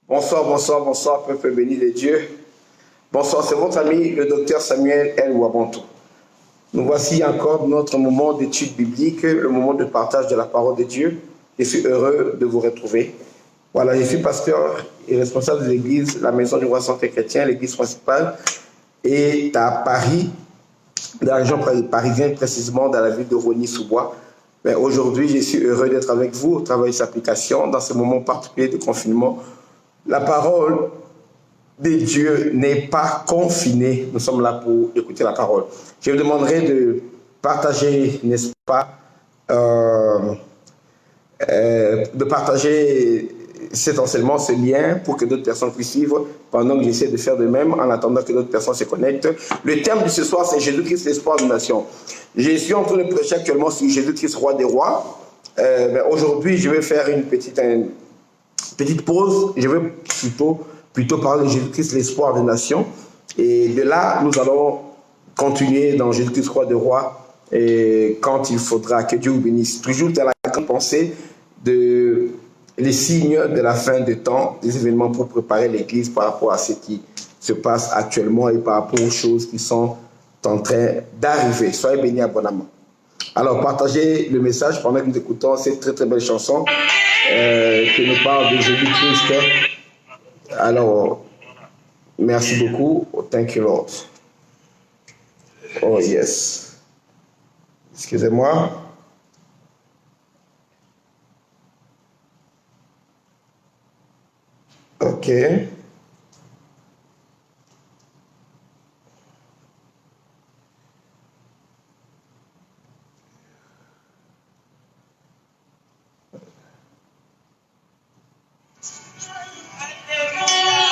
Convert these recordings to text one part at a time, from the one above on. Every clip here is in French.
Bonsoir, bonsoir, bonsoir, peuple béni de Dieu. Bonsoir, c'est votre ami, le docteur Samuel L. Wabantou. Nous voici encore dans notre moment d'étude biblique, le moment de partage de la parole de Dieu. Je suis heureux de vous retrouver. Voilà, je suis pasteur et responsable de l'église, la Maison du Roi Santé Chrétien, l'église principale, est à Paris, dans la région parisienne, précisément dans la ville de Rosny-sous-Bois. Mais aujourd'hui, je suis heureux d'être avec vous au travers de cette application, dans ce moment particulier de confinement. La parole de Dieu n'est pas confinée. Nous sommes là pour écouter la parole. Je vous demanderai de partager, n'est-ce pas, de partager cet enseignement, ce lien, pour que d'autres personnes puissent suivre, pendant que j'essaie de faire de même, en attendant que d'autres personnes se connectent. Le thème de ce soir, c'est Jésus-Christ, l'espoir des nations. Je suis en train de prêcher actuellement sur Jésus-Christ, roi des rois. Aujourd'hui, je vais faire une petite pause. Je vais plutôt parler de Jésus-Christ, l'espoir des nations. Et de là, nous allons continuer dans Jésus-Christ, roi des rois, et quand il faudra. Que Dieu vous bénisse. Toujours dans la grande pensée de les signes de la fin des temps, des événements pour préparer l'Église par rapport à ce qui se passe actuellement et par rapport aux choses qui sont en train d'arriver. Soyez bénis abondamment. Alors, partagez le message pendant que nous écoutons cette très très belle chanson qui nous parle de Jésus-Christ. Alors, merci beaucoup. Oh, thank you, Lord. Oh, yes. Excusez-moi. OK.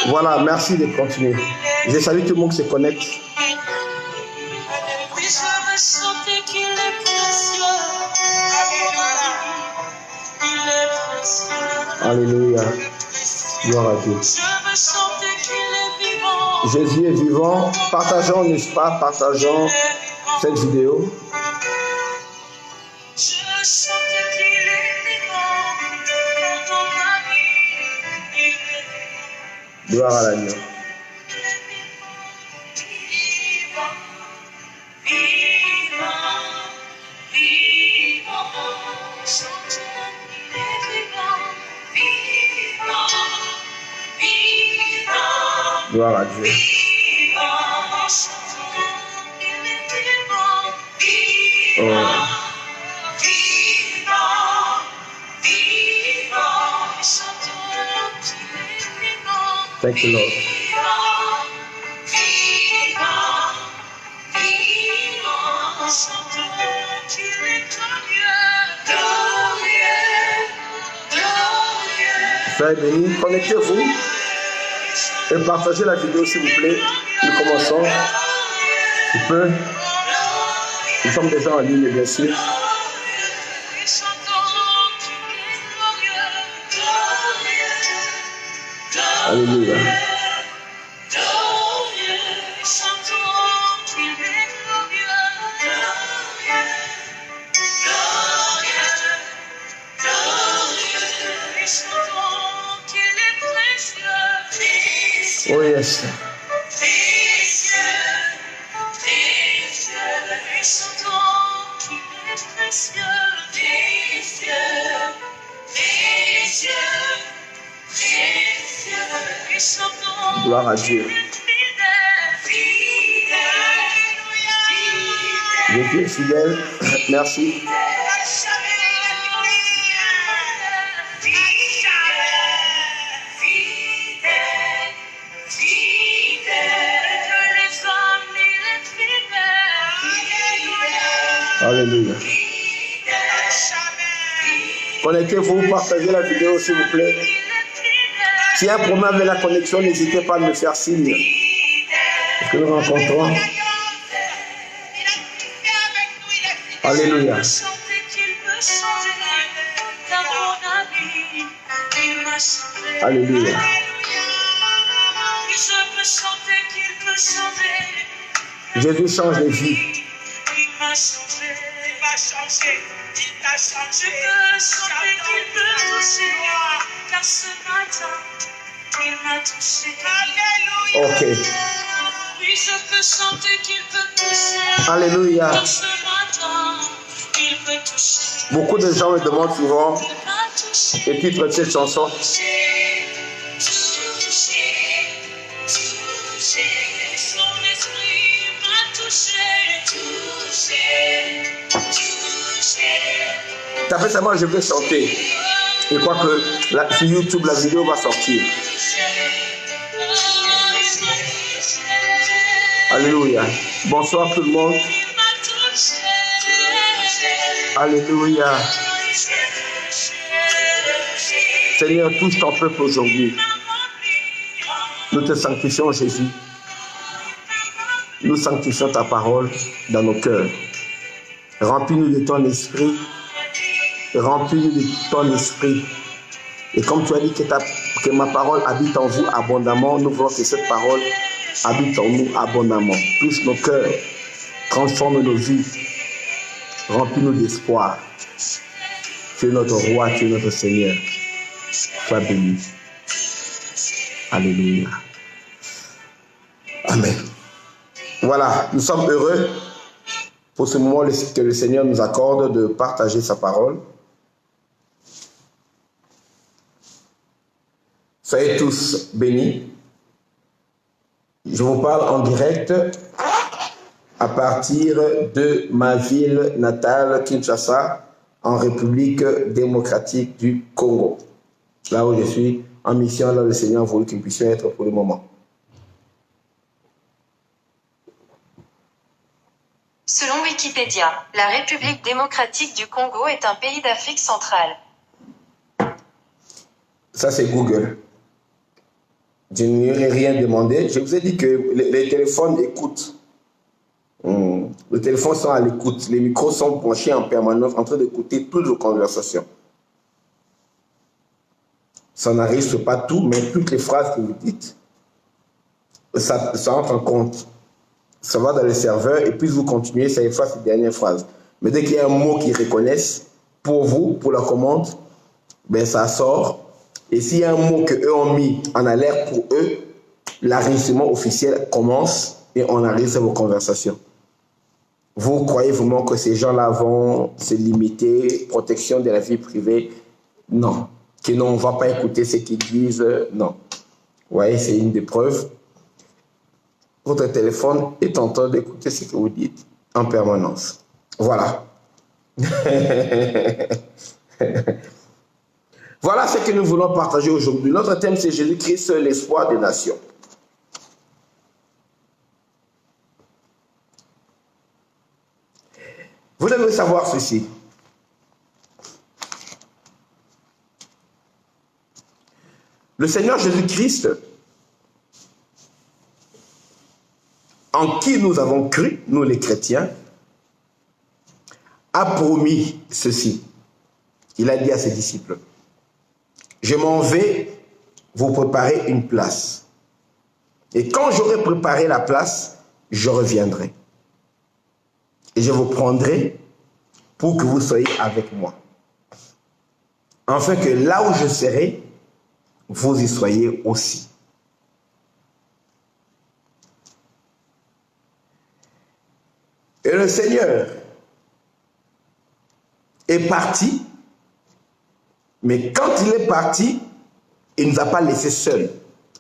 Voilà, merci de continuer. Je salue tout le monde qui se connecte. Alléluia. Gloire à Dieu. Jésus est vivant. Partageons, n'est-ce pas? Partageons cette vidéo. Gloire à l'agneau. Gloire à Dieu. Oh. Thank you, Lord. Soyez bénis. Connectez-vous et partagez la vidéo, s'il vous plaît. Nous commençons. Un peu. Nous sommes déjà en ligne, bien sûr. Alléluia. Oh yes. Gloire à Dieu. Jésus est fidèle. Merci. Alléluia. Connectez-vous, partagez la vidéo, s'il vous plaît. S'il y a un problème avec la connexion, n'hésitez pas à me faire signe. Parce que nous rencontrons. Alléluia. Alléluia. Jésus change les vies. Je peux chanter qu'il peut toucher, car ce matin, il Ok. Alléluia. Beaucoup de gens me demandent souvent le titre de cette chanson. Tapez seulement, je vais chanter. Je crois que sur YouTube, la vidéo va sortir. Alléluia. Bonsoir tout le monde. Alléluia. Seigneur, touche ton peuple aujourd'hui. Nous te sanctifions, Jésus. Nous sanctifions ta parole dans nos cœurs. Remplis-nous de ton esprit. Remplis-nous de ton esprit. Et comme tu as dit que ma parole habite en vous abondamment, nous voulons que cette parole habite en nous abondamment. Touche nos cœurs. Transforme nos vies. Remplis-nous d'espoir. Tu es notre roi, tu es notre Seigneur. Sois béni. Alléluia. Amen. Voilà, nous sommes heureux pour ce moment que le Seigneur nous accorde de partager sa parole. Soyez tous bénis. Je vous parle en direct à partir de ma ville natale, Kinshasa, en République démocratique du Congo. Là où je suis en mission, là où le Seigneur a voulu que nous puissions être pour le moment. Selon Wikipédia, la République démocratique du Congo est un pays d'Afrique centrale. Ça, c'est Google. Je n'ai rien demandé. Je vous ai dit que les téléphones écoutent. Les téléphones sont à l'écoute. Les micros sont branchés en permanence en train d'écouter toutes vos conversations. Ça n'enregistre pas tout, mais toutes les phrases que vous dites, ça entre en compte. Ça va dans le serveur et puis vous continuez, ça efface les dernières phrases. Mais dès qu'il y a un mot qu'ils reconnaissent, pour vous, pour la commande, ben ça sort. Et s'il y a un mot qu'eux ont mis en alerte pour eux, l'enregistrement officiel commence et on enregistre vos conversations. Vous croyez vraiment que ces gens-là vont se limiter, protection de la vie privée? Non. Que non, on ne va pas écouter ce qu'ils disent? Non. Vous voyez, c'est une des preuves. Votre téléphone est en train d'écouter ce que vous dites en permanence. Voilà. Voilà ce que nous voulons partager aujourd'hui. Notre thème, c'est Jésus-Christ, l'espoir des nations. Vous devez savoir ceci. Le Seigneur Jésus-Christ, en qui nous avons cru, nous les chrétiens, a promis ceci. Il a dit à ses disciples, « Je m'en vais vous préparer une place. Et quand j'aurai préparé la place, je reviendrai. Et je vous prendrai pour que vous soyez avec moi. Afin que là où je serai, vous y soyez aussi. » Et le Seigneur est parti, mais quand il est parti, il ne nous a pas laissés seuls.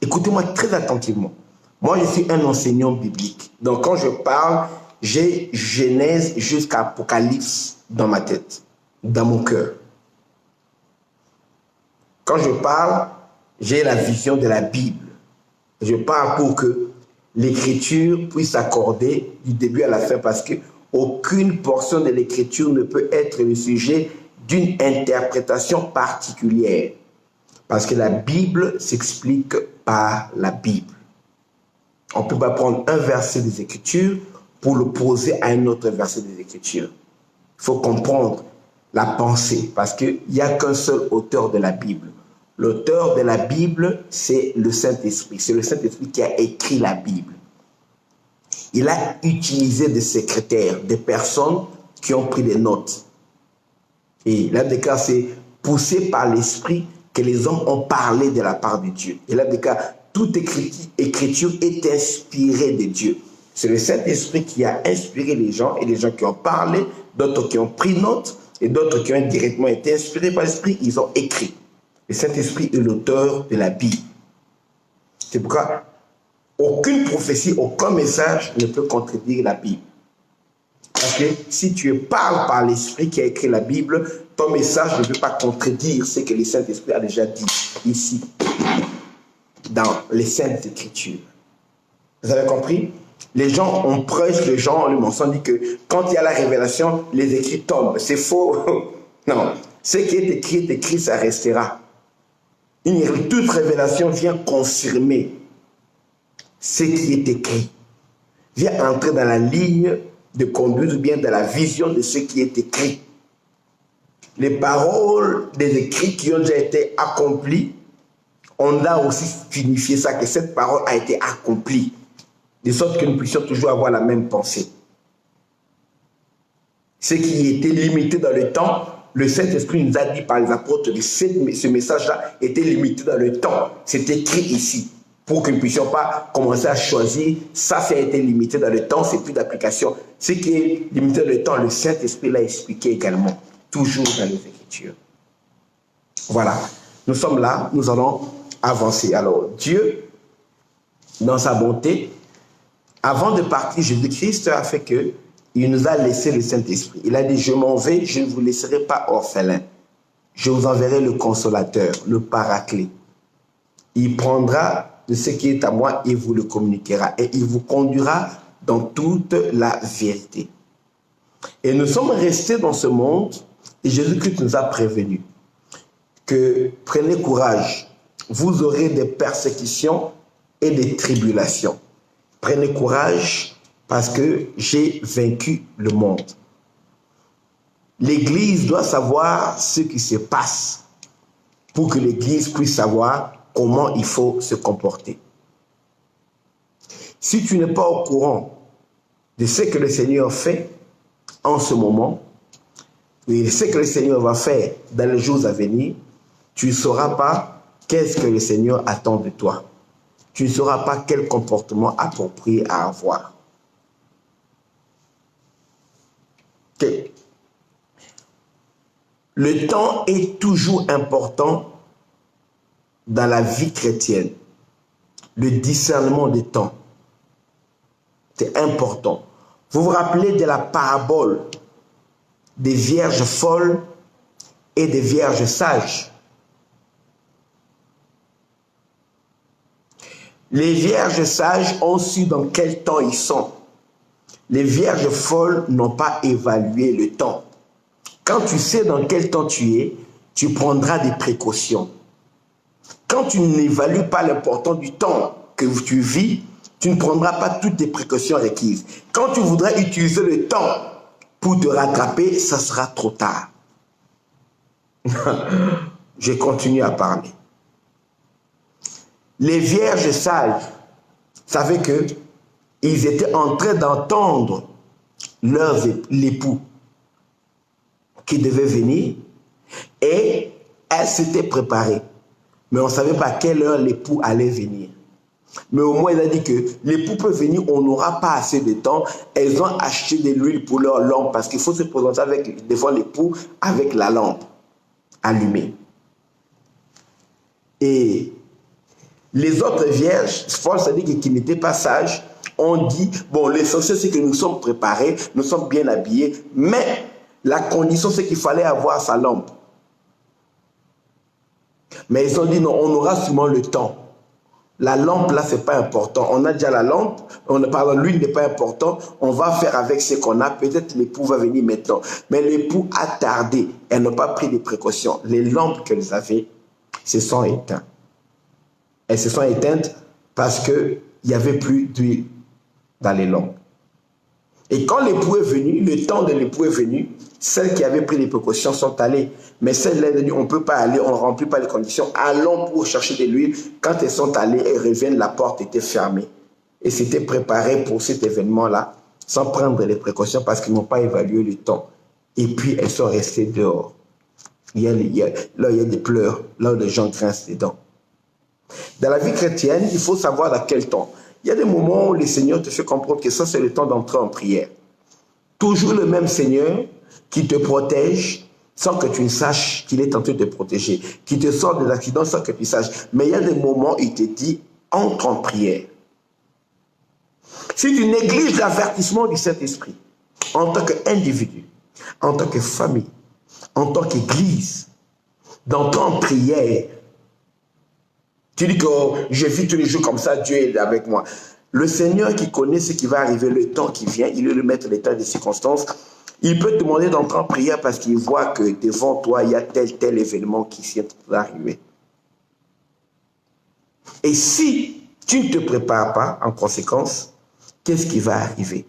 Écoutez-moi très attentivement. Moi, je suis un enseignant biblique. Donc, quand je parle, j'ai Genèse jusqu'à Apocalypse dans ma tête, dans mon cœur. Quand je parle, j'ai la vision de la Bible. Je parle pour que l'Écriture puisse s'accorder du début à la fin, parce qu'aucune portion de l'Écriture ne peut être le sujet d'une interprétation particulière. Parce que la Bible s'explique par la Bible. On ne peut pas prendre un verset des Écritures pour le poser à un autre verset des Écritures. Il faut comprendre la pensée, parce qu'il n'y a qu'un seul auteur de la Bible. L'auteur de la Bible, c'est le Saint-Esprit. C'est le Saint-Esprit qui a écrit la Bible. Il a utilisé des secrétaires, des personnes qui ont pris des notes. Et là, c'est poussé par l'Esprit que que les hommes ont parlé de la part de Dieu. Et là, toute écriture est inspirée de Dieu. C'est le Saint-Esprit qui a inspiré les gens, et les gens qui ont parlé, d'autres qui ont pris note, et d'autres qui ont directement été inspirés par l'Esprit, ils ont écrit. Le Saint-Esprit est l'auteur de la Bible. C'est pourquoi aucune prophétie, aucun message ne peut contredire la Bible. Parce que si tu parles par l'Esprit qui a écrit la Bible, ton message ne peut pas contredire ce que le Saint-Esprit a déjà dit ici, dans les Saintes Écritures. Vous avez compris? Les gens, on prêche, les gens, le mensonge dit que quand il y a la révélation, les écrits tombent. C'est faux. Non. Ce qui est écrit, ça restera. Toute révélation vient confirmer ce qui est écrit. Vient entrer dans la ligne de conduite ou bien dans la vision de ce qui est écrit. Les paroles des écrits qui ont déjà été accomplis, on a aussi signifié ça, que cette parole a été accomplie, de sorte que nous puissions toujours avoir la même pensée. Ce qui était limité dans le temps, le Saint-Esprit nous a dit par les apôtres que ce message-là était limité dans le temps. C'est écrit ici, pour que nous ne puissions pas commencer à choisir, ça a été limité dans le temps, c'est plus d'application. Ce qui est limité dans le temps, le Saint-Esprit l'a expliqué également, toujours dans les Écritures. Voilà, nous sommes là, nous allons avancer. Alors, Dieu, dans sa bonté, avant de partir, Jésus-Christ a fait que il nous a laissé le Saint-Esprit. Il a dit, je m'en vais, je ne vous laisserai pas orphelins. Je vous enverrai le Consolateur, le Paraclet. Il prendra de ce qui est à moi et vous le communiquera. Et il vous conduira dans toute la vérité. Et nous sommes restés dans ce monde et Jésus-Christ nous a prévenus que prenez courage, vous aurez des persécutions et des tribulations. Prenez courage parce que j'ai vaincu le monde. L'Église doit savoir ce qui se passe pour que l'Église puisse savoir comment il faut se comporter. Si tu n'es pas au courant de ce que le Seigneur fait en ce moment, et ce que le Seigneur va faire dans les jours à venir, tu ne sauras pas qu'est-ce que le Seigneur attend de toi. Tu ne sauras pas quel comportement approprié à avoir. Okay. Le temps est toujours important dans la vie chrétienne. Le discernement des temps, c'est important. Vous vous rappelez de la parabole des vierges folles et des vierges sages. Les vierges sages ont su dans quel temps ils sont. Les vierges folles n'ont pas évalué le temps. Quand tu sais dans quel temps tu es, tu prendras des précautions. Quand tu n'évalues pas l'importance du temps que tu vis, tu ne prendras pas toutes les précautions requises. Quand tu voudras utiliser le temps pour te rattraper, ça sera trop tard. Je continue à parler. Les vierges sages savaient que ils étaient en train d'entendre l'époux qui devait venir et elles s'étaient préparées. Mais on ne savait pas à quelle heure l'époux allait venir. Mais au moins, il a dit que l'époux peut venir, on n'aura pas assez de temps. Elles ont acheté de l'huile pour leur lampe parce qu'il faut se présenter devant l'époux avec la lampe allumée. Et les autres vierges, c'est-à-dire qui n'étaient pas sages, ont dit, bon, l'essentiel c'est que nous sommes préparés, nous sommes bien habillés, mais la condition c'est qu'il fallait avoir sa lampe. Mais ils ont dit, non, on aura sûrement le temps. La lampe, là, c'est pas important. On a déjà la lampe, l'huile n'est pas important, on va faire avec ce qu'on a. Peut-être l'époux va venir maintenant. Mais l'époux a tardé. Elles n'ont pas pris des précautions. Les lampes qu'elles avaient se sont éteintes. Elles se sont éteintes parce qu'il n'y avait plus d'huile dans les lampes. Et quand l'époux est venu, le temps de l'époux est venu, celles qui avaient pris les précautions sont allées. Mais celles-là, on ne peut pas aller, on ne remplit pas les conditions. Allons pour chercher de l'huile. Quand elles sont allées, elles reviennent, la porte était fermée. Et c'était préparé pour cet événement-là, sans prendre les précautions parce qu'ils n'ont pas évalué le temps. Et puis, elles sont restées dehors. Là, il y a des pleurs, là où les gens grincent les dents. Dans la vie chrétienne, il faut savoir dans quel temps. Il y a des moments où le Seigneur te fait comprendre que ça, c'est le temps d'entrer en prière. Toujours le même Seigneur qui te protège sans que tu ne saches qu'il est en train de te protéger, qui te sort des accidents sans que tu saches. Mais il y a des moments où il te dit, entre en prière. Si tu négliges l'avertissement du Saint-Esprit, en tant qu'individu, en tant que famille, en tant qu'église, d'entrer en prière, tu dis que oh, je vis tous les jours comme ça, Dieu est avec moi. Le Seigneur qui connaît ce qui va arriver, le temps qui vient, il est le maître des temps et des circonstances. Il peut te demander d'entrer en prière parce qu'il voit que devant toi, il y a tel événement qui vient d'arriver. Et si tu ne te prépares pas, en conséquence, qu'est-ce qui va arriver?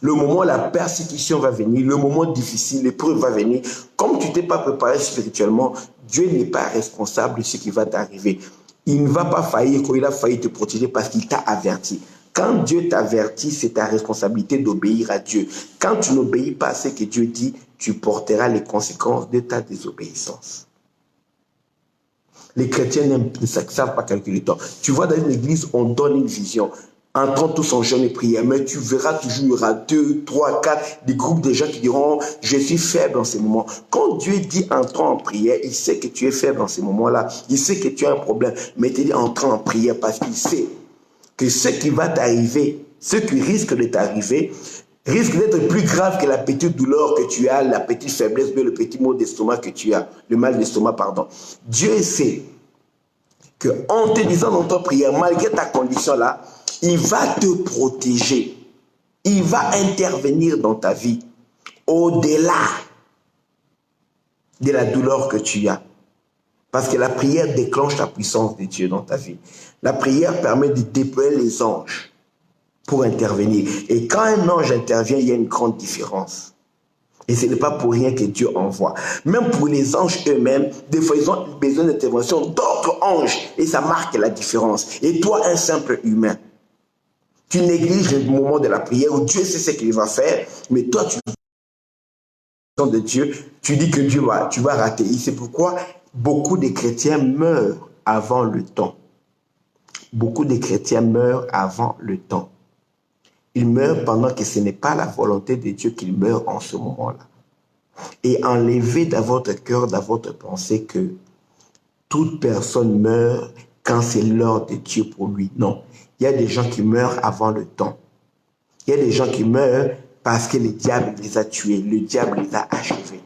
Le moment où la persécution va venir, le moment difficile, l'épreuve va venir. Comme tu ne t'es pas préparé spirituellement, Dieu n'est pas responsable de ce qui va t'arriver. Il ne va pas faillir quand il a failli te protéger parce qu'il t'a averti. Quand Dieu t'avertit, c'est ta responsabilité d'obéir à Dieu. Quand tu n'obéis pas à ce que Dieu dit, tu porteras les conséquences de ta désobéissance. Les chrétiens ne savent pas calculer le temps. Tu vois, dans une église, on donne une vision. Entrons tous en jeûne et prière, mais tu verras toujours, il y aura 2, 3, 4, des groupes de gens qui diront, je suis faible en ces moments. Quand Dieu dit entrons en prière, il sait que tu es faible en ces moments-là. Il sait que tu as un problème, mais il te dit entrons en prière parce qu'il sait que ce qui va t'arriver, ce qui risque de t'arriver, risque d'être plus grave que la petite douleur que tu as, la petite faiblesse, le petit mot d'estomac que tu as, le mal d'estomac, pardon. Dieu sait qu'en te disant dans ton prière, malgré ta condition-là, il va te protéger. Il va intervenir dans ta vie au-delà de la douleur que tu as. Parce que la prière déclenche la puissance de Dieu dans ta vie. La prière permet de déployer les anges pour intervenir. Et quand un ange intervient, il y a une grande différence. Et ce n'est pas pour rien que Dieu envoie. Même pour les anges eux-mêmes, des fois, ils ont besoin d'intervention d'autres anges. Et ça marque la différence. Et toi, un simple humain, tu négliges le moment de la prière où Dieu sait ce qu'il va faire, mais toi, tu de Dieu, tu dis que tu vas rater. Et c'est pourquoi beaucoup de chrétiens meurent avant le temps. Beaucoup de chrétiens meurent avant le temps. Ils meurent pendant que ce n'est pas la volonté de Dieu qu'ils meurent en ce moment-là. Et enlevez dans votre cœur, dans votre pensée que toute personne meurt quand c'est l'heure de Dieu pour lui. Non. Il y a des gens qui meurent avant le temps. Il y a des gens qui meurent parce que le diable les a tués, le diable les a achevés.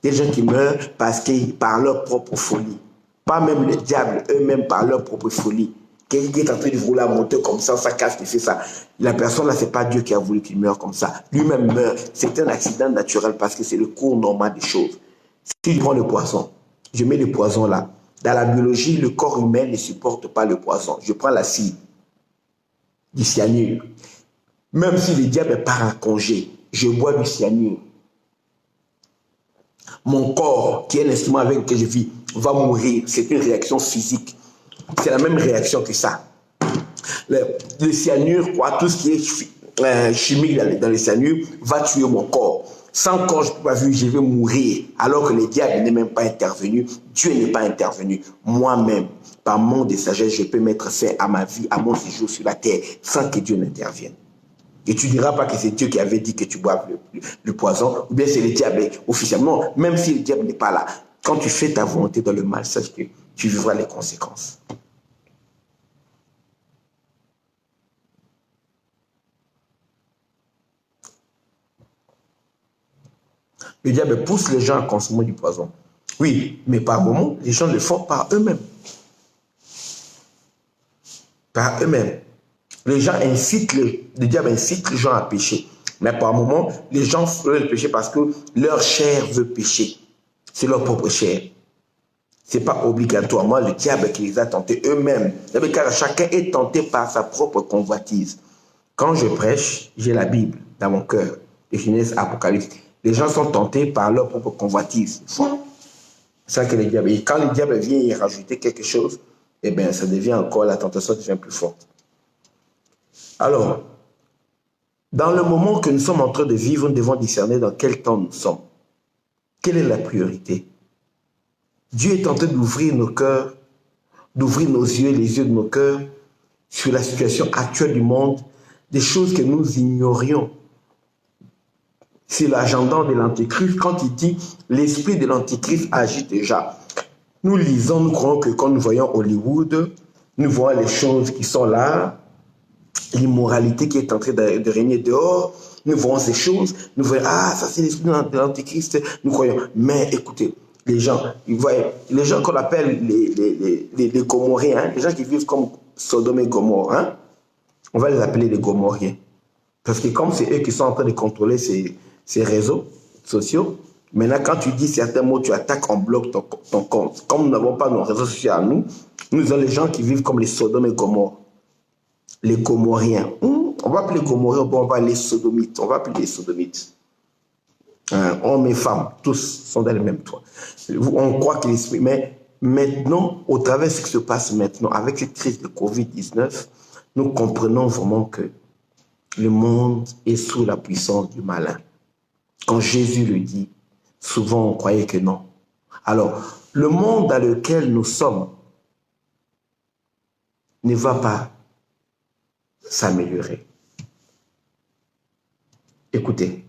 Il y a des gens qui meurent parce que par leur propre folie. Pas même le diable, eux-mêmes par leur propre folie. Quelqu'un qui est en train de rouler à moteur comme ça casse, il fait ça. La personne là, c'est pas Dieu qui a voulu qu'il meure comme ça. Lui-même meurt. C'est un accident naturel parce que c'est le cours normal des choses. Si je prends le poisson, je mets le poison là. Dans la biologie, le corps humain ne supporte pas le poison. Je prends l'acide, du cyanure. Même si le diable part en congé, je bois du cyanure. Mon corps, qui est l'instrument avec lequel je vis, va mourir. C'est une réaction physique. C'est la même réaction que ça. Le cyanure, quoi, tout ce qui est chimique dans le cyanure, va tuer mon corps. Sans corps, je ne peux pas vivre, je vais mourir. Alors que le diable n'est même pas intervenu. Dieu n'est pas intervenu. Moi-même, par manque de sagesse, je peux mettre fin à ma vie, à mon séjour sur la terre, sans que Dieu n'intervienne. Et tu ne diras pas que c'est Dieu qui avait dit que tu boives le poison, ou bien c'est le diable officiellement. Même si le diable n'est pas là, quand tu fais ta volonté dans le mal, sache que tu vivras les conséquences. Le diable pousse les gens à consommer du poison. Oui, mais par moments, les gens le font par eux-mêmes. Par eux-mêmes. Les gens incitent, le diable incite les gens à pécher. Mais par moments, les gens veulent pécher parce que leur chair veut pécher. C'est leur propre chair. Ce n'est pas obligatoirement le diable qui les a tentés eux-mêmes. Car chacun est tenté par sa propre convoitise. Quand je prêche, j'ai la Bible dans mon cœur. De Genèse, Apocalypse. Les gens sont tentés par leur propre convoitise. C'est ça que le diable. Et quand le diable vient y rajouter quelque chose, eh bien, ça devient encore, la tentation devient plus forte. Alors, dans le moment que nous sommes en train de vivre, nous devons discerner dans quel temps nous sommes. quelle est la priorité? Dieu est en train d'ouvrir nos cœurs, d'ouvrir nos yeux, les yeux de nos cœurs, sur la situation actuelle du monde, des choses que nous ignorions. C'est l'agenda de l'Antéchrist quand il dit l'esprit de l'Antéchrist agit déjà. Nous lisons, nous croyons que quand nous voyons Hollywood, nous voyons les choses qui sont là, l'immoralité qui est en train de régner dehors, nous voyons ces choses, nous voyons, ah, ça c'est l'esprit de l'Antéchrist, nous croyons. Mais écoutez, les gens qu'on appelle les Gomorriens, les gens qui vivent comme Sodome et Gomorre, hein, on va les appeler les Gomorriens. Parce que comme c'est eux qui sont en train de contrôler ces réseaux sociaux, maintenant quand tu dis certains mots, tu attaques en bloc ton compte. Comme nous n'avons pas nos réseaux sociaux à nous, nous avons les gens qui vivent comme les Sodome et Gomorre. Les Gomorriens. On va appeler les Gomorriens, on va appeler les Sodomites. On va appeler les Sodomites. Hommes et femmes, tous sont dans le même toit. On croit que l'esprit... Mais maintenant, au travers de ce qui se passe maintenant, avec cette crise de Covid-19, nous comprenons vraiment que le monde est sous la puissance du malin. Quand Jésus le dit, souvent on croyait que non. Alors, le monde dans lequel nous sommes ne va pas s'améliorer. Écoutez.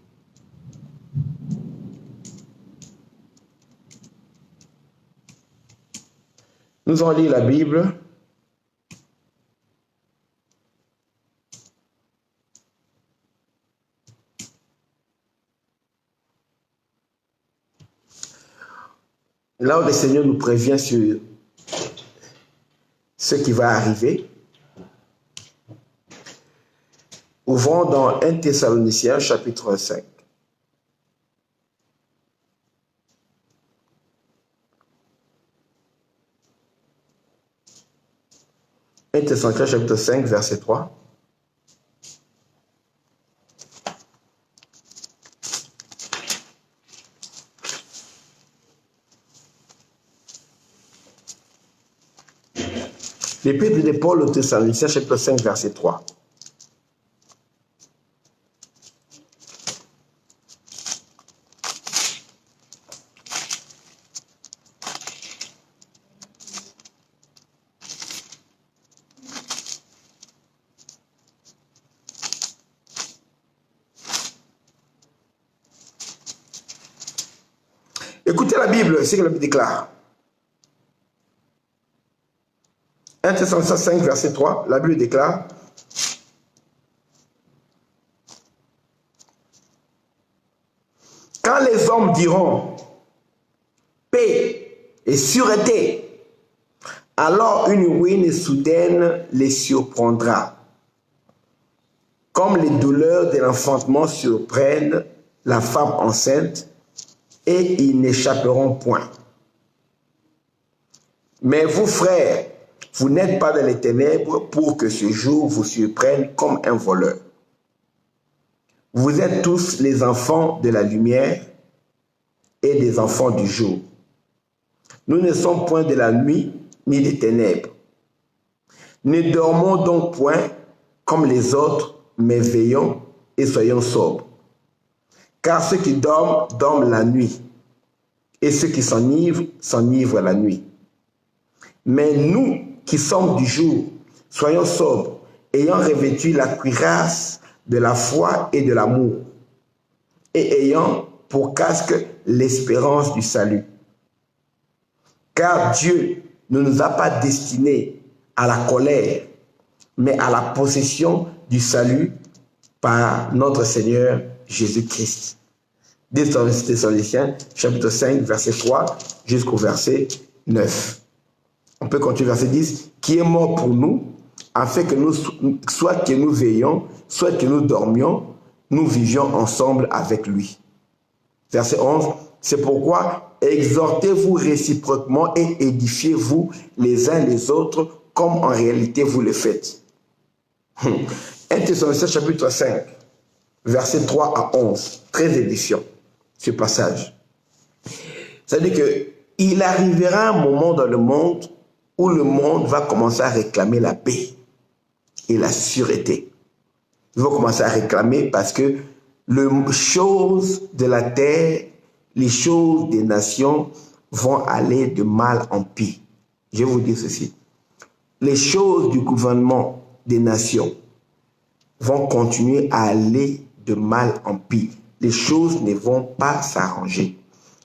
Nous allons lire la Bible. Là où le Seigneur nous prévient sur ce qui va arriver. Ouvrons dans 1 Thessaloniciens chapitre 5. « 1 Thessaloniciens chapitre 5, verset 3. L'épître de Paul aux Thessaloniciens chapitre 5, verset 3. Écoutez la Bible, c'est ce que la Bible déclare. 1 Thessaloniciens 5, verset 3, la Bible déclare: quand les hommes diront paix et sûreté, alors une ruine soudaine les surprendra, comme les douleurs de l'enfantement surprennent la femme enceinte, et ils n'échapperont point. Mais vous, frères, vous n'êtes pas dans les ténèbres pour que ce jour vous surprenne comme un voleur. Vous êtes tous les enfants de la lumière et des enfants du jour. Nous ne sommes point de la nuit ni des ténèbres. Ne dormons donc point comme les autres, mais veillons et soyons sobres. Car ceux qui dorment, dorment la nuit, et ceux qui s'enivrent, s'enivrent la nuit. Mais nous qui sommes du jour, soyons sobres, ayant revêtu la cuirasse de la foi et de l'amour, et ayant pour casque l'espérance du salut. Car Dieu ne nous a pas destinés à la colère, mais à la possession du salut par notre Seigneur Jésus-Christ. Thessaloniciens, chapitre 5, verset 3 jusqu'au verset 9. On peut continuer verset 10. Qui est mort pour nous, afin que nous, soit que nous veillions, soit que nous dormions, nous vivions ensemble avec lui. Verset 11. C'est pourquoi exhortez-vous réciproquement et édifiez-vous les uns les autres, comme en réalité vous le faites. 1 Thessaloniciens chapitre 5, verset 3 à 11. Très édifiant, ce passage. C'est-à-dire qu'il arrivera un moment dans le monde où le monde va commencer à réclamer la paix et la sûreté. Il va commencer à réclamer parce que les choses de la terre les choses des nations vont aller de mal en pire. Je vais vous dire ceci. Les choses du gouvernement des nations vont continuer à aller de mal en pire. Les choses ne vont pas s'arranger.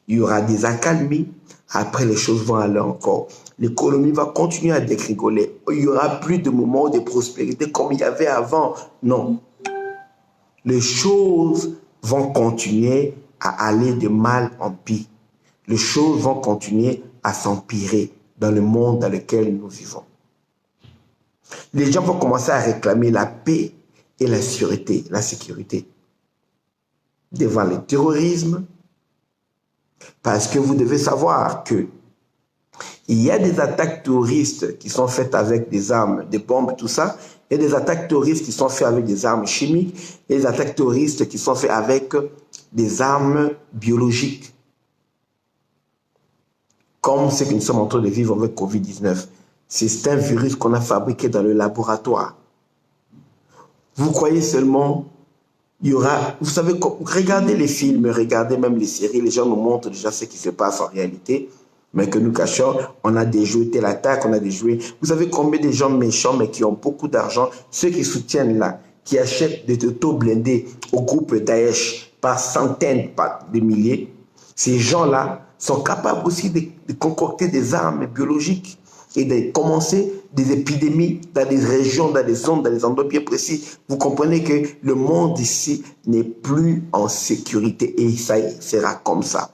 Il y aura des accalmies, après les choses vont aller encore. L'économie va continuer à dégringoler. Il n'y aura plus de moments de prospérité comme il y avait avant. Non. Les choses vont continuer à aller de mal en pire. Les choses vont continuer à s'empirer dans le monde dans lequel nous vivons. Les gens vont commencer à réclamer la paix et la sécurité devant le terrorisme, parce que vous devez savoir que il y a des attaques terroristes qui sont faites avec des armes, des bombes, tout ça. Il y a des attaques terroristes qui sont faites avec des armes chimiques. Il y a des attaques terroristes qui sont faites avec des armes biologiques. Comme ce que nous sommes en train de vivre avec Covid-19. C'est un virus qu'on a fabriqué dans le laboratoire. Vous croyez seulement, il y aura, vous savez, regardez les films, regardez même les séries, les gens nous montrent déjà ce qui se passe en réalité, mais que nous cachons. On a déjoué telle attaque, on a déjoué. Vous savez combien de gens méchants, mais qui ont beaucoup d'argent, ceux qui soutiennent là, qui achètent des autos blindés au groupe Daesh par centaines, par des milliers, ces gens-là sont capables aussi de concocter des armes biologiques et de commencer des épidémies dans des régions, dans des zones, dans des endroits bien précis. Vous comprenez que le monde ici n'est plus en sécurité et ça sera comme ça.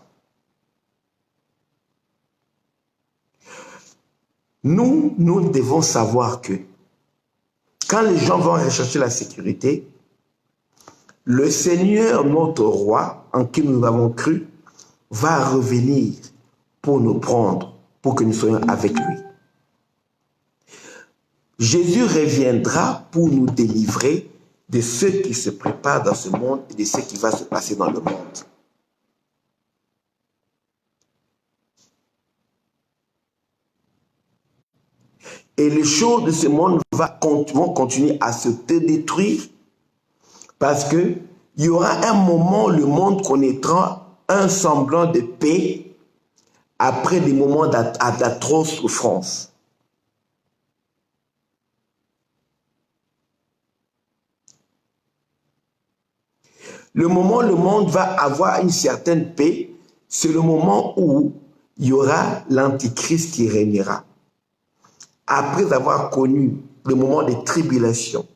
Nous devons savoir que quand les gens vont rechercher la sécurité, le Seigneur, notre roi, en qui nous avons cru, va revenir pour nous prendre, pour que nous soyons avec lui. Jésus reviendra pour nous délivrer de ce qui se prépare dans ce monde et de ce qui va se passer dans le monde. Et les choses de ce monde vont continuer à se détruire parce qu'il y aura un moment où le monde connaîtra un semblant de paix après des moments d'atroces souffrances. Le moment où le monde va avoir une certaine paix, c'est le moment où il y aura l'antichrist qui régnera. Après avoir connu le moment de tribulation,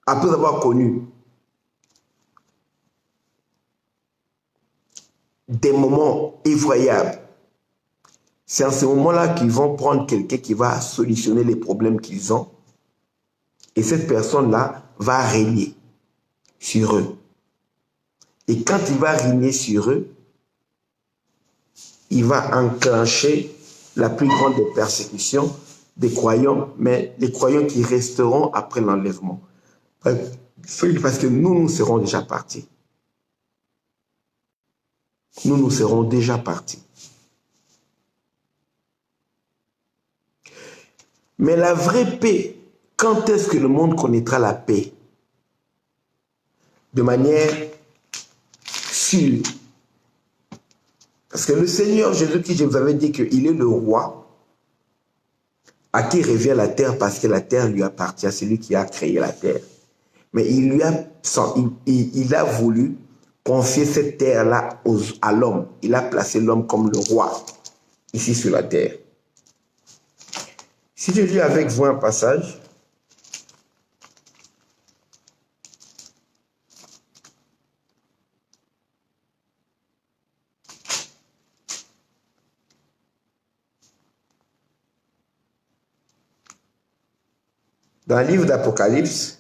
après avoir connu des moments effroyables, c'est en ce moment-là qu'ils vont prendre quelqu'un qui va solutionner les problèmes qu'ils ont. Et cette personne-là va régner sur eux. Et quand il va régner sur eux, il va enclencher la plus grande des persécutions des croyants, mais les croyants qui resteront après l'enlèvement. Parce que nous serons déjà partis. Nous serons déjà partis. Mais la vraie paix, quand est-ce que le monde connaîtra la paix? De manière sûre. Parce que le Seigneur Jésus-Christ, je vous avais dit qu'il est le roi à qui revient la terre parce que la terre lui appartient, c'est lui qui a créé la terre. Mais il a voulu confier cette terre-là à l'homme. Il a placé l'homme comme le roi ici sur la terre. Si je lis avec vous un passage, dans le livre d'Apocalypse,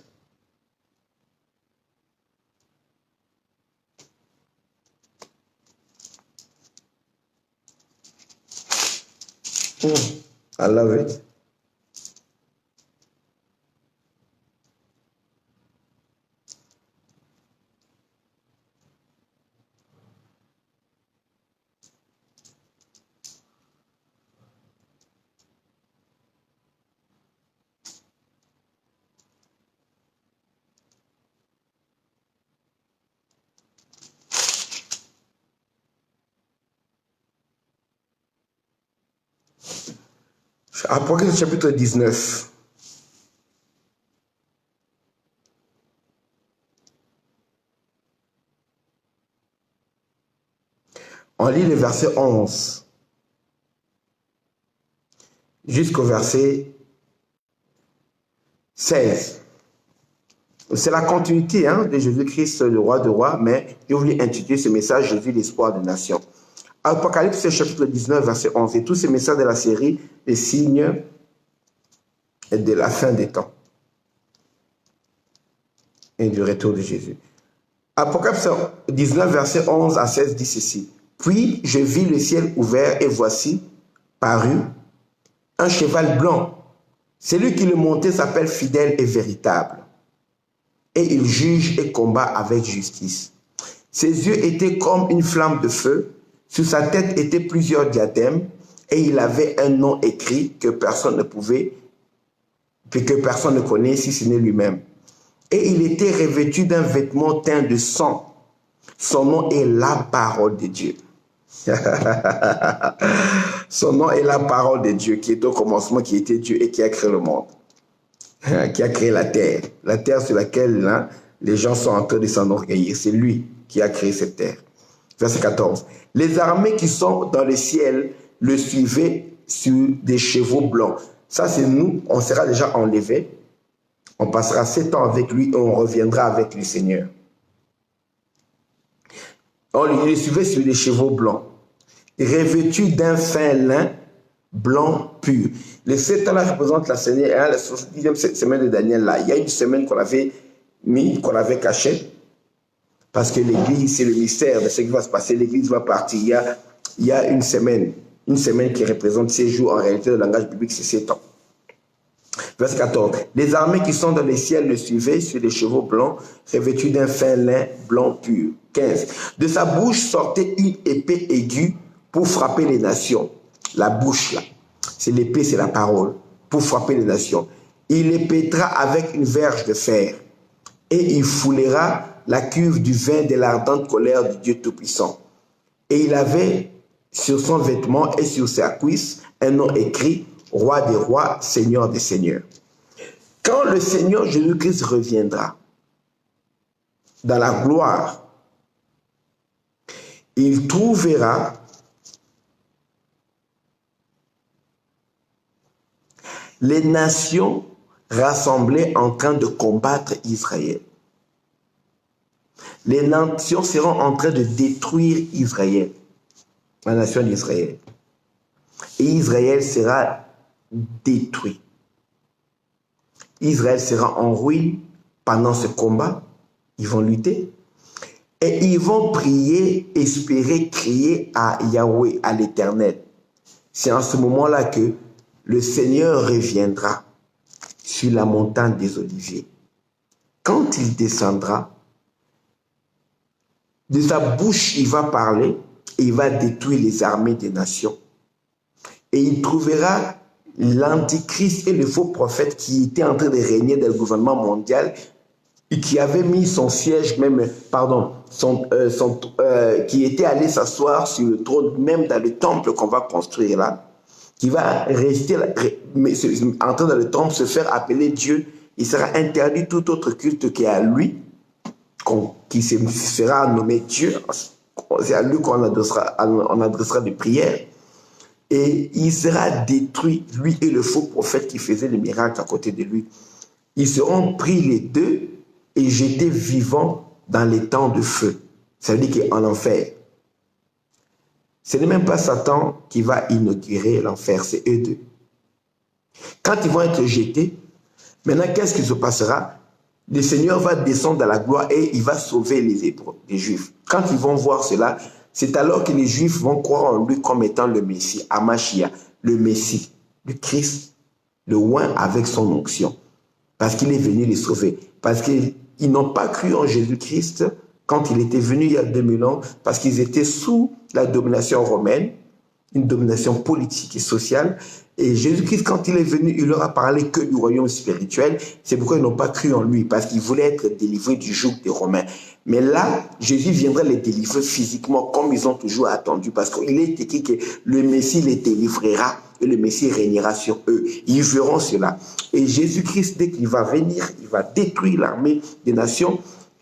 I love it. Apocalypse chapitre 19. On lit le verset 11 jusqu'au verset 16. C'est la continuité de Jésus-Christ, le roi de rois, mais je voulais intituler ce message Jésus, l'espoir des nations. Apocalypse chapitre 19, verset 11. Et tous ces messages de la série, les signes de la fin des temps et du retour de Jésus. Apocalypse 19, verset 11 à 16 dit ceci. Puis je vis le ciel ouvert et voici, parut, un cheval blanc. Celui qui le montait s'appelle fidèle et véritable. Et il juge et combat avec justice. Ses yeux étaient comme une flamme de feu. Sur sa tête étaient plusieurs diadèmes. Et il avait un nom écrit que personne ne pouvait, que personne ne connaît si ce n'est lui-même. Et il était revêtu d'un vêtement teint de sang. Son nom est la parole de Dieu. Son nom est la parole de Dieu, qui est au commencement, qui était Dieu et qui a créé le monde, qui a créé la terre sur laquelle les gens sont en train de s'enorgueillir. C'est lui qui a créé cette terre. Verset 14. Les armées qui sont dans le ciel le suivaient sur des chevaux blancs. Ça, c'est nous, on sera déjà enlevés. On passera 7 ans avec lui et on reviendra avec le Seigneur. On les suivait sur des chevaux blancs, revêtus d'un fin lin blanc pur. Les 7 ans là représentent la 70e semaine de Daniel là. Il y a une semaine qu'on avait mis, qu'on avait cachée, parce que l'église, c'est le mystère de ce qui va se passer. L'église va partir. Il y a une semaine qui représente 6 jours. En réalité, le langage biblique, c'est 7 ans. Verset 14. Les armées qui sont dans les ciels le suivaient sur des chevaux blancs, revêtus d'un fin lin blanc pur. 15. De sa bouche sortait une épée aiguë pour frapper les nations. La bouche là, c'est l'épée, c'est la parole, pour frapper les nations. Il les pétra avec une verge de fer et il foulera la cuve du vin de l'ardente colère du Dieu Tout-Puissant. Et il avait sur son vêtement et sur sa cuisse un nom écrit, Roi des rois, Seigneur des seigneurs. Quand le Seigneur Jésus-Christ reviendra dans la gloire, il trouvera les nations rassemblées en train de combattre Israël. Les nations seront en train de détruire Israël, la nation d'Israël. Et Israël sera détruit. Israël sera en ruine pendant ce combat. Ils vont lutter. Et ils vont prier, espérer, crier à Yahweh, à l'Éternel. C'est en ce moment-là que le Seigneur reviendra sur la montagne des Oliviers. Quand il descendra, de sa bouche, il va parler et il va détruire les armées des nations. Et il trouvera l'antichrist et le faux prophète qui était en train de régner dans le gouvernement mondial et qui avait mis son siège même, qui était allé s'asseoir sur le trône, même dans le temple qu'on va construire là, qui va rester entrer dans le temple, se faire appeler Dieu. Il sera interdit tout autre culte qui est à lui, qui se fera nommer Dieu. C'est à lui qu'on adressera des prières. Et il sera détruit, lui et le faux prophète qui faisait les miracles à côté de lui. Ils seront pris les deux et jetés vivants dans les temps de feu. Ça veut dire qu'en enfer. Ce n'est même pas Satan qui va inaugurer l'enfer, c'est eux deux. Quand ils vont être jetés, maintenant qu'est-ce qui se passera? Le Seigneur va descendre dans la gloire et il va sauver les Hébreux, les Juifs. Quand ils vont voir cela, c'est alors que les Juifs vont croire en lui comme étant le Messie, Amashia, le Messie, le Christ, le oint avec son onction. Parce qu'il est venu les sauver. Parce qu'ils n'ont pas cru en Jésus-Christ quand il était venu il y a 2000 ans, parce qu'ils étaient sous la domination romaine. une domination politique et sociale. Et Jésus-Christ, quand il est venu, il leur a parlé que du royaume spirituel. C'est pourquoi ils n'ont pas cru en lui, parce qu'ils voulaient être délivrés du joug des Romains. Mais là, Jésus viendrait les délivrer physiquement, comme ils ont toujours attendu, parce qu'il est écrit que le Messie les délivrera et le Messie régnera sur eux. Ils verront cela. Et Jésus-Christ, dès qu'il va venir, il va détruire l'armée des nations.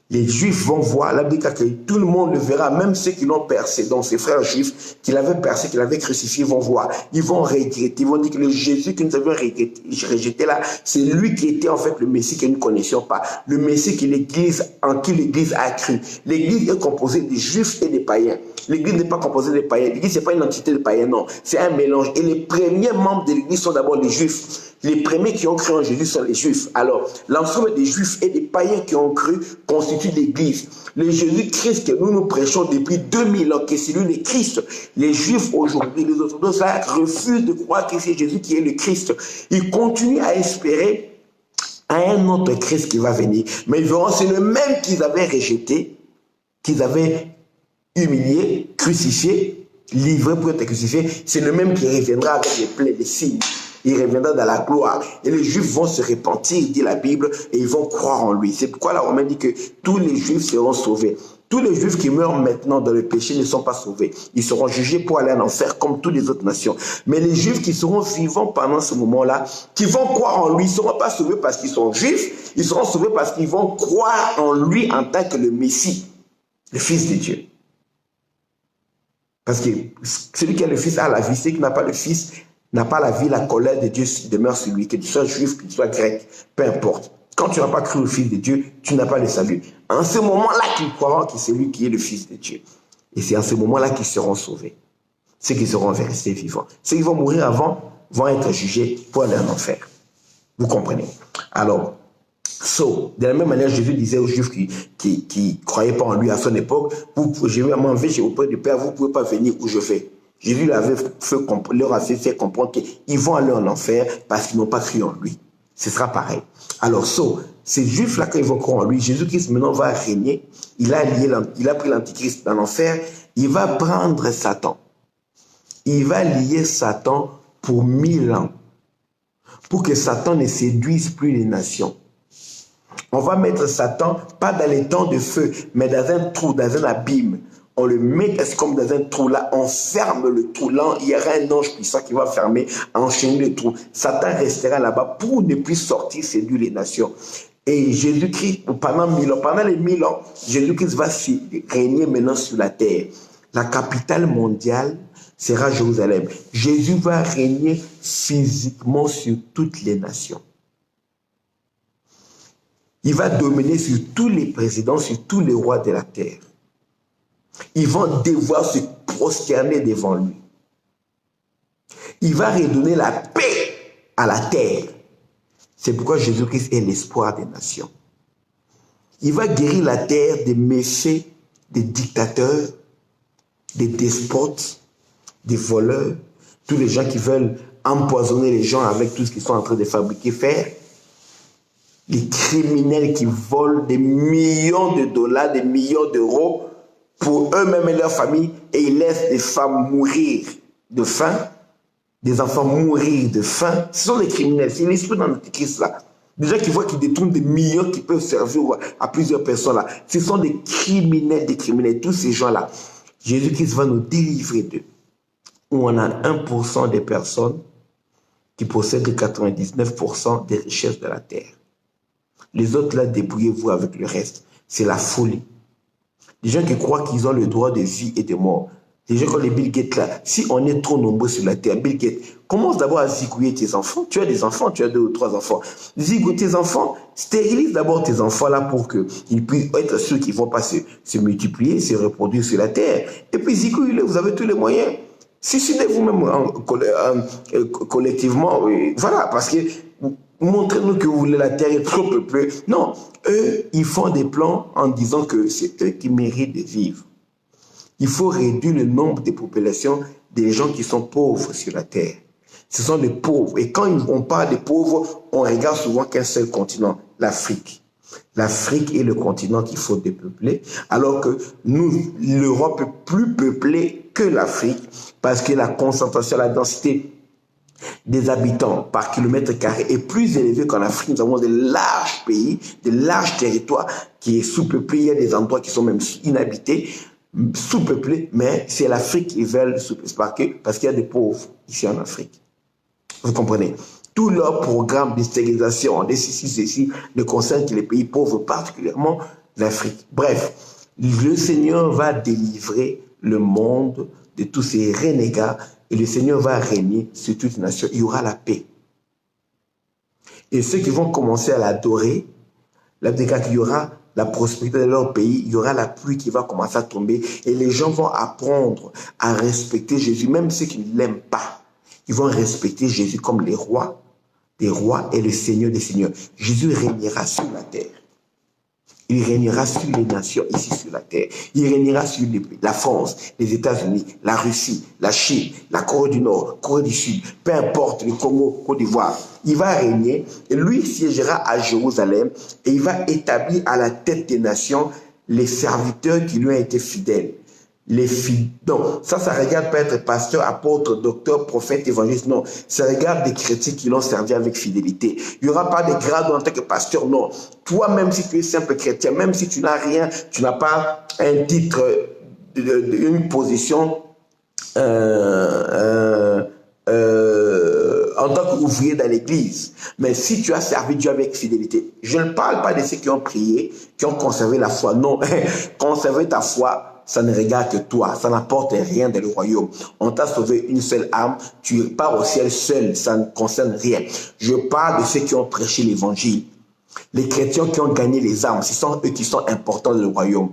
Les Juifs vont voir, la Bible dit que tout le monde le verra, même ceux qui l'ont percé, donc ses frères juifs qui l'avaient percé, qui l'avaient crucifié, vont voir. Ils vont regretter, ils vont dire que le Jésus que nous avions rejeté là, c'est lui qui était en fait le Messie que nous ne connaissions pas. Le Messie en qui l'Église a cru. L'Église est composée des Juifs et des païens. L'Église n'est pas composée des païens. L'Église, ce n'est pas une entité de païens, non. C'est un mélange. Et les premiers membres de l'Église sont d'abord les Juifs. Les premiers qui ont cru en Jésus sont les Juifs. Alors, l'ensemble des Juifs et des païens qui ont cru constituent l'Église. Le Jésus-Christ que nous prêchons depuis 2000 ans, que c'est lui le Christ. Les Juifs aujourd'hui, les orthodoxes là, refusent de croire que c'est Jésus qui est le Christ. Ils continuent à espérer à un autre Christ qui va venir. Mais ils verront, c'est le même qu'ils avaient rejeté, qu'ils avaient humilié, crucifié, livré pour être crucifié. C'est le même qui reviendra avec les plaies des signes. Il reviendra dans la gloire. Et les Juifs vont se repentir, dit la Bible, et ils vont croire en lui. C'est pourquoi la Romaine dit que tous les Juifs seront sauvés. Tous les Juifs qui meurent maintenant dans le péché ne sont pas sauvés. Ils seront jugés pour aller en enfer comme toutes les autres nations. Mais les Juifs qui seront vivants pendant ce moment-là, qui vont croire en lui, ne seront pas sauvés parce qu'ils sont Juifs. Ils seront sauvés parce qu'ils vont croire en lui en tant que le Messie, le Fils de Dieu. Parce que celui qui a le Fils a la vie, celui qui n'a pas le Fils n'a pas la vie, la colère de Dieu demeure sur lui, que tu sois juif, que tu sois grec, peu importe. Quand tu n'as pas cru au Fils de Dieu, tu n'as pas le salut. En ce moment-là qu'ils croiront que c'est lui qui est le Fils de Dieu. Et c'est en ce moment-là qu'ils seront sauvés. Ceux qui seront restés vivants. Ceux qui vont mourir avant vont être jugés pour aller en enfer. Vous comprenez? Alors, de la même manière, Jésus disait aux Juifs qui ne croyaient pas en lui à son époque, je vais m'en vais auprès du Père, vous ne pouvez pas venir où je vais. Jésus leur a fait comprendre qu'ils vont aller en enfer parce qu'ils n'ont pas cru en lui. Ce sera pareil. Alors, ces Juifs-là, quand ils vont croire en lui, Jésus-Christ maintenant va régner. Il a pris l'Antichrist dans l'enfer. Il va prendre Satan. Il va lier Satan pour 1000 ans. Pour que Satan ne séduise plus les nations. On va mettre Satan, pas dans les temps de feu, mais dans un trou, dans un abîme. On le met comme dans un trou là, on ferme le trou là, il y aura un ange puissant qui va fermer, enchaîner le trou. Satan restera là-bas pour ne plus sortir, séduire les nations. Et Jésus-Christ, pendant les 1000 ans, Jésus-Christ va régner maintenant sur la terre. La capitale mondiale sera Jérusalem. Jésus va régner physiquement sur toutes les nations. Il va dominer sur tous les présidents, sur tous les rois de la terre. Ils vont devoir se prosterner devant lui. Il va redonner la paix à la terre. C'est pourquoi Jésus-Christ est l'espoir des nations. Il va guérir la terre des méfaits, des dictateurs, des despotes, des voleurs, tous les gens qui veulent empoisonner les gens avec tout ce qu'ils sont en train de fabriquer, faire. Les criminels qui volent des millions de dollars, des millions d'euros pour eux-mêmes et leurs familles, et ils laissent des femmes mourir de faim, des enfants mourir de faim. Ce sont des criminels, c'est l'esprit dans notre Christ là. Des gens qui voient qu'ils détournent des millions qui peuvent servir à plusieurs personnes là. Ce sont des criminels, tous ces gens-là. Jésus-Christ va nous délivrer d'eux. Où on a 1% des personnes qui possèdent 99% des richesses de la terre. Les autres là, débrouillez-vous avec le reste. C'est la folie. Les gens qui croient qu'ils ont le droit de vie et de mort. Les gens comme les Bill Gates là, si on est trop nombreux sur la terre, Bill Gates, commence d'abord à zigouiller tes enfants. Tu as des enfants, tu as 2 ou 3 enfants. Zigouille tes enfants, stérilise d'abord tes enfants là pour qu'ils puissent être sûrs qu'ils ne vont pas se multiplier, se reproduire sur la terre. Et puis zigouille-les, vous avez tous les moyens. Suicidez vous-même collectivement, voilà, parce que montrez-nous que vous voulez la terre est trop peuplée. Non, eux, ils font des plans en disant que c'est eux qui méritent de vivre. Il faut réduire le nombre de populations des gens qui sont pauvres sur la terre. Ce sont les pauvres. Et quand on parle des pauvres, on regarde souvent qu'un seul continent, l'Afrique. L'Afrique est le continent qu'il faut dépeupler, alors que nous, l'Europe est plus peuplée que l'Afrique, parce que la concentration, la densité des habitants par kilomètre carré est plus élevée qu'en Afrique. Nous avons de larges pays, de larges territoires qui est sous-peuplé. Il y a des endroits qui sont même inhabités, sous-peuplés, mais c'est l'Afrique qui veut sous-peuplé parce qu'il y a des pauvres ici en Afrique. Vous comprenez? Tout leur programme de stérilisation, de ceci, ne concerne que les pays pauvres, particulièrement l'Afrique. Bref, le Seigneur va délivrer le monde de tous ces renégats et le Seigneur va régner sur toute nation. Il y aura la paix. Et ceux qui vont commencer à l'adorer, la Bible dit qu'il y aura la prospérité de leur pays, il y aura la pluie qui va commencer à tomber et les gens vont apprendre à respecter Jésus, même ceux qui ne l'aiment pas. Ils vont respecter Jésus comme les rois des rois et le Seigneur des seigneurs. Jésus régnera sur la terre. Il régnera sur les nations ici sur la terre. Il régnera sur la France, les États-Unis, la Russie, la Chine, la Corée du Nord, Corée du Sud, peu importe, le Congo, Côte d'Ivoire. Il va régner et lui siégera à Jérusalem et il va établir à la tête des nations les serviteurs qui lui ont été fidèles. Donc, ça regarde pas être pasteur, apôtre, docteur, prophète, évangéliste, non. Ça regarde des chrétiens qui l'ont servi avec fidélité. Il n'y aura pas de grade en tant que pasteur, non. Toi, même si tu es simple chrétien, même si tu n'as rien, tu n'as pas un titre, une position en tant qu'ouvrier dans l'église. Mais si tu as servi Dieu avec fidélité, je ne parle pas de ceux qui ont prié, qui ont conservé la foi, non. Conserver ta foi, ça ne regarde que toi, ça n'apporte rien dans le royaume. On t'a sauvé une seule âme, tu pars au ciel seul, ça ne concerne rien. Je parle de ceux qui ont prêché l'évangile. Les chrétiens qui ont gagné les âmes, ce sont eux qui sont importants dans le royaume.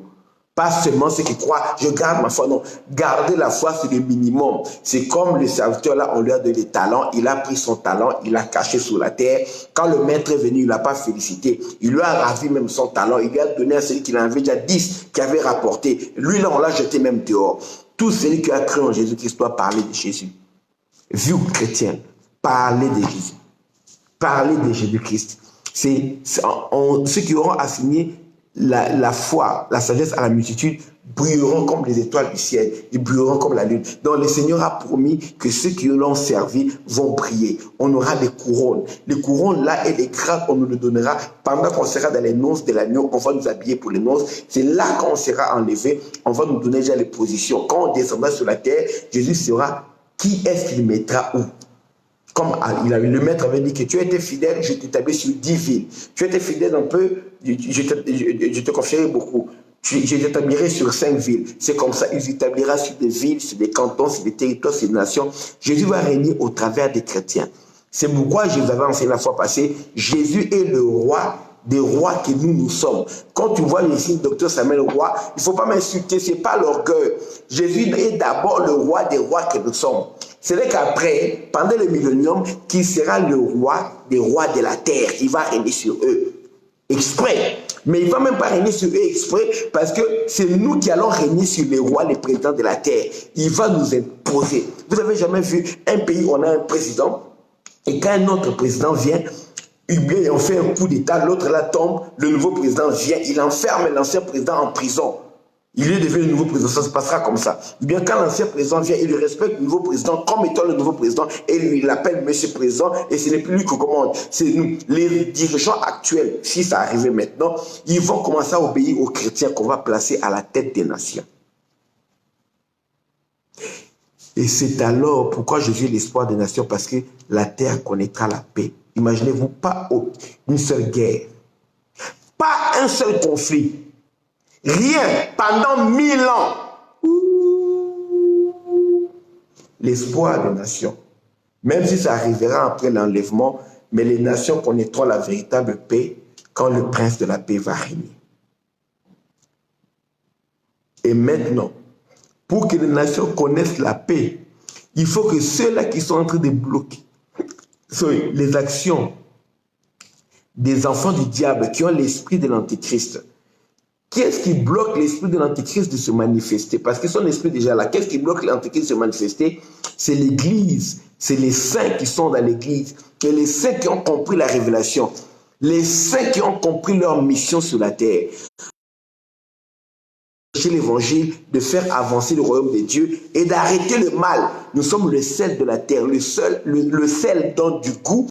Pas seulement ceux qui croient, je garde ma foi, non. Garder la foi, c'est le minimum. C'est comme le serviteur là, on lui a donné des talents, il a pris son talent, il l'a caché sous la terre. Quand le maître est venu, il ne l'a pas félicité. Il lui a ravi même son talent, il lui a donné à celui qui en avait déjà 10, qui avait rapporté. Lui là, on l'a jeté même dehors. Tout celui qui a cru en Jésus-Christ doit parler de Jésus. Vous, chrétiens, parlez de Jésus. Parlez de Jésus-Christ. Ceux qui auront assigné la foi, la sagesse à la multitude brilleront comme les étoiles du ciel, ils brilleront comme la lune. Donc le Seigneur a promis que ceux qui l'ont servi vont briller. On aura des couronnes. Les couronnes là et les grades, on nous le donnera pendant qu'on sera dans les noces de l'agneau, on va nous habiller pour les noces. C'est là qu'on sera enlevé, on va nous donner déjà les positions. Quand on descendra sur la terre, Jésus saura qui est-ce qu'il mettra où. Comme le maître avait dit que tu as été fidèle, je t'établis sur 10 villes. Tu as été fidèle un peu, je te confierai beaucoup. Je t'établirai sur 5 villes. C'est comme ça, il s'établira sur des villes, sur des cantons, sur des territoires, sur des nations. Jésus va régner au travers des chrétiens. C'est pourquoi je vous avais enseigné la fois passée, Jésus est le roi des rois que nous sommes. Quand tu vois ici le docteur Samuel roi, il ne faut pas m'insulter, ce n'est pas l'orgueil. Jésus est d'abord le roi des rois que nous sommes. Ce n'est qu'après, pendant le millénium, qu'il sera le roi des rois de la terre. Il va régner sur eux. Exprès. Mais il ne va même pas régner sur eux exprès parce que c'est nous qui allons régner sur les rois, les présidents de la terre. Il va nous imposer. Vous n'avez jamais vu un pays où on a un président et quand un autre président vient, bien, on fait un coup d'état, l'autre là tombe, le nouveau président vient, il enferme l'ancien président en prison. Il est devenu le nouveau président, ça se passera comme ça. Bien, quand l'ancien président vient, il respecte le nouveau président comme étant le nouveau président et il l'appelle monsieur président et ce n'est plus lui qui commande. C'est nous, les dirigeants actuels, si ça arrivait maintenant, ils vont commencer à obéir aux chrétiens qu'on va placer à la tête des nations. Et c'est alors pourquoi Jésus est l'espoir des nations, parce que la terre connaîtra la paix. Imaginez-vous, pas une seule guerre, pas un seul conflit, rien pendant 1000 ans. L'espoir des nations, même si ça arrivera après l'enlèvement, mais les nations connaîtront la véritable paix quand le prince de la paix va régner. Et maintenant, pour que les nations connaissent la paix, il faut que ceux-là qui sont en train de bloquer les actions des enfants du diable qui ont l'esprit de l'antéchrist. Qu'est-ce qui bloque l'esprit de l'antéchrist de se manifester? Parce que son esprit est déjà là. Qu'est-ce qui bloque l'antéchrist de se manifester? C'est l'église, c'est les saints qui sont dans l'église, et les saints qui ont compris la révélation. Les saints qui ont compris leur mission sur la terre. L'évangile, de faire avancer le royaume de Dieu et d'arrêter le mal. Nous sommes le sel de la terre, le sel donne du goût